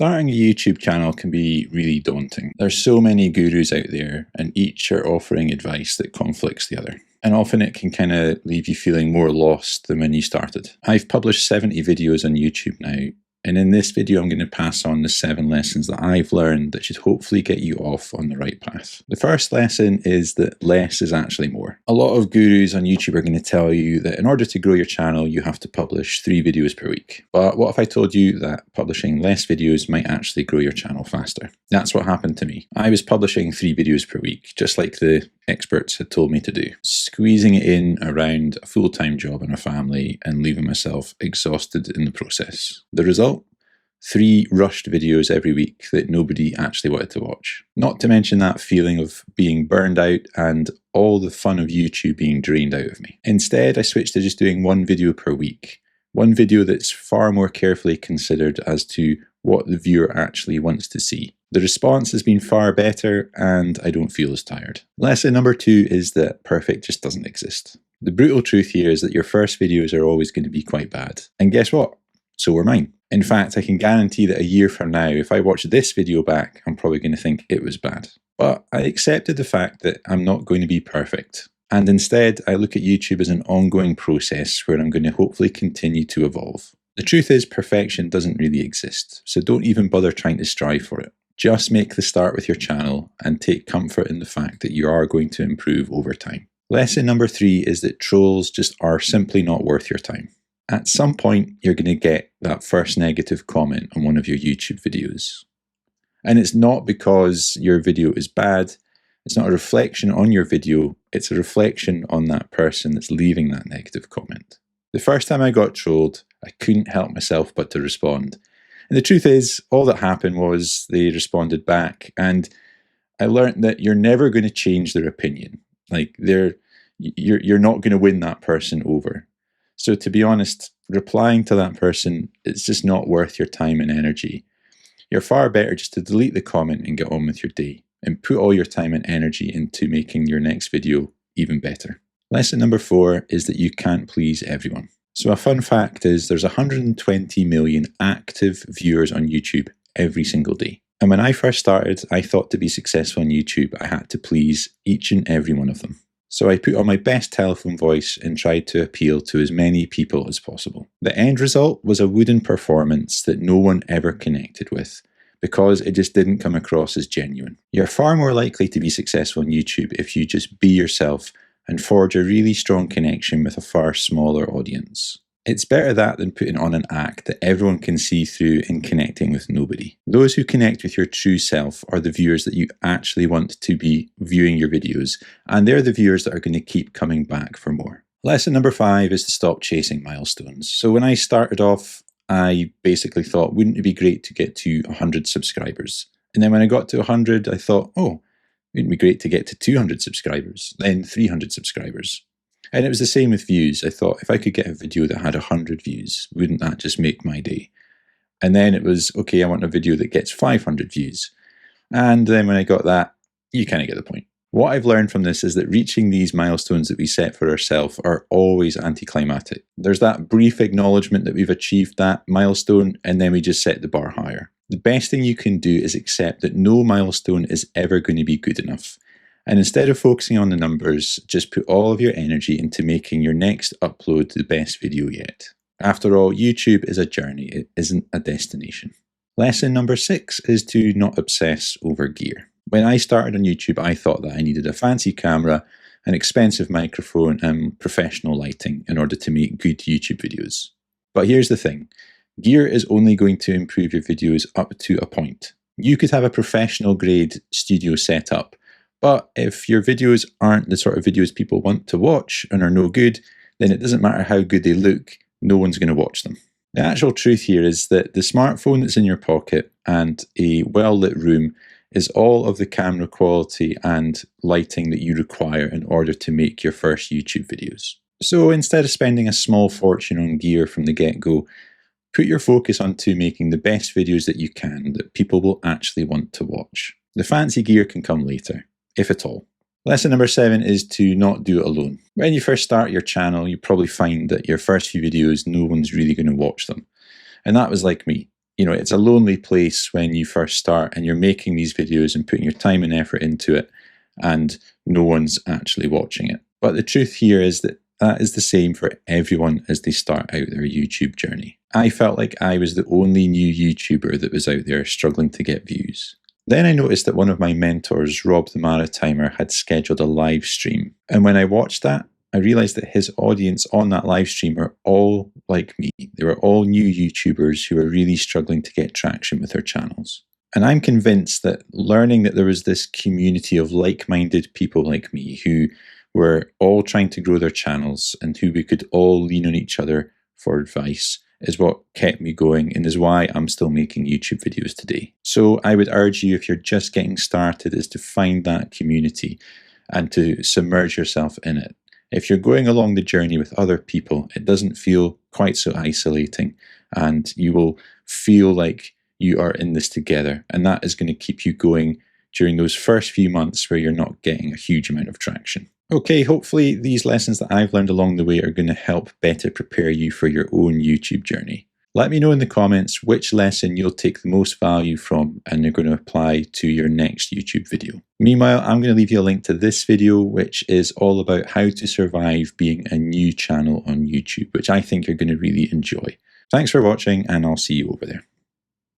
Starting a YouTube channel can be really daunting. There's so many gurus out there, and each are offering advice that conflicts the other. And often it can kind of leave you feeling more lost than when you started. I've published 70 videos on YouTube now, and in this video I'm going to pass on the 7 lessons that I've learned that should hopefully get you off on the right path. The first lesson is that less is actually more. A lot of gurus on YouTube are going to tell you that in order to grow your channel you have to publish 3 videos per week. But what if I told you that publishing less videos might actually grow your channel faster? That's what happened to me. I was publishing 3 videos per week, just like the experts had told me to do, squeezing it in around a full-time job and a family and leaving myself exhausted in the process. The result? 3 rushed videos every week that nobody actually wanted to watch. Not to mention that feeling of being burned out and all the fun of YouTube being drained out of me. Instead, I switched to just doing 1 video per week. 1 video that's far more carefully considered as to what the viewer actually wants to see. The response has been far better and I don't feel as tired. Lesson number 2 is that perfect just doesn't exist. The brutal truth here is that your first videos are always going to be quite bad. And guess what? So were mine. In fact, I can guarantee that a year from now, if I watch this video back, I'm probably going to think it was bad. But I accepted the fact that I'm not going to be perfect. And instead, I look at YouTube as an ongoing process where I'm going to hopefully continue to evolve. The truth is, perfection doesn't really exist, so don't even bother trying to strive for it. Just make the start with your channel and take comfort in the fact that you are going to improve over time. Lesson number 3 is that trolls just are simply not worth your time. At some point, you're going to get that first negative comment on one of your YouTube videos. And it's not because your video is bad. It's not a reflection on your video. It's a reflection on that person that's leaving that negative comment. The first time I got trolled, I couldn't help myself but to respond. And the truth is, all that happened was they responded back. And I learned that you're never going to change their opinion. Like, you're not going to win that person over. So to be honest, replying to that person, it's just not worth your time and energy. You're far better just to delete the comment and get on with your day and put all your time and energy into making your next video even better. Lesson number 4 is that you can't please everyone. So a fun fact is there's 120 million active viewers on YouTube every single day. And when I first started, I thought to be successful on YouTube, I had to please each and every one of them. So I put on my best telephone voice and tried to appeal to as many people as possible. The end result was a wooden performance that no one ever connected with because it just didn't come across as genuine. You're far more likely to be successful on YouTube if you just be yourself and forge a really strong connection with a far smaller audience. It's better that than putting on an act that everyone can see through and connecting with nobody. Those who connect with your true self are the viewers that you actually want to be viewing your videos, and they're the viewers that are going to keep coming back for more. Lesson number 5 is to stop chasing milestones. So when I started off, I basically thought, wouldn't it be great to get to 100 subscribers? And then when I got to 100, I thought, oh, wouldn't it be great to get to 200 subscribers, then 300 subscribers. And it was the same with views. I thought if I could get a video that had 100 views, wouldn't that just make my day? And then it was, okay, I want a video that gets 500 views. And then when I got that, you kind of get the point. What I've learned from this is that reaching these milestones that we set for ourselves are always anticlimactic. There's that brief acknowledgement that we've achieved that milestone, and then we just set the bar higher. The best thing you can do is accept that no milestone is ever going to be good enough. And instead of focusing on the numbers, just put all of your energy into making your next upload the best video yet. After all, YouTube is a journey, it isn't a destination. Lesson number 6 is to not obsess over gear. When I started on YouTube, I thought that I needed a fancy camera, an expensive microphone, and professional lighting in order to make good YouTube videos. But here's the thing, gear is only going to improve your videos up to a point. You could have a professional grade studio setup, but if your videos aren't the sort of videos people want to watch and are no good, then it doesn't matter how good they look, no one's going to watch them. The actual truth here is that the smartphone that's in your pocket and a well-lit room is all of the camera quality and lighting that you require in order to make your first YouTube videos. So instead of spending a small fortune on gear from the get-go, put your focus onto making the best videos that you can that people will actually want to watch. The fancy gear can come later, if at all. Lesson number 7 is to not do it alone. When you first start your channel, you probably find that your first few videos, no one's really going to watch them. And that was like me. You know, it's a lonely place when you first start and you're making these videos and putting your time and effort into it, and no one's actually watching it. But the truth here is that that is the same for everyone as they start out their YouTube journey. I felt like I was the only new YouTuber that was out there struggling to get views. Then I noticed that one of my mentors, Rob the Maritimer, had scheduled a live stream. And when I watched that, I realized that his audience on that live stream were all like me. They were all new YouTubers who were really struggling to get traction with their channels. And I'm convinced that learning that there was this community of like-minded people like me who were all trying to grow their channels and who we could all lean on each other for advice is what kept me going and is why I'm still making YouTube videos today. So I would urge you, if you're just getting started, is to find that community and to submerge yourself in it. If you're going along the journey with other people, it doesn't feel quite so isolating, and you will feel like you are in this together, and that is going to keep you going during those first few months where you're not getting a huge amount of traction. Okay, hopefully these lessons that I've learned along the way are going to help better prepare you for your own YouTube journey. Let me know in the comments which lesson you'll take the most value from and you're going to apply to your next YouTube video. Meanwhile, I'm going to leave you a link to this video, which is all about how to survive being a new channel on YouTube, which I think you're going to really enjoy. Thanks for watching, and I'll see you over there.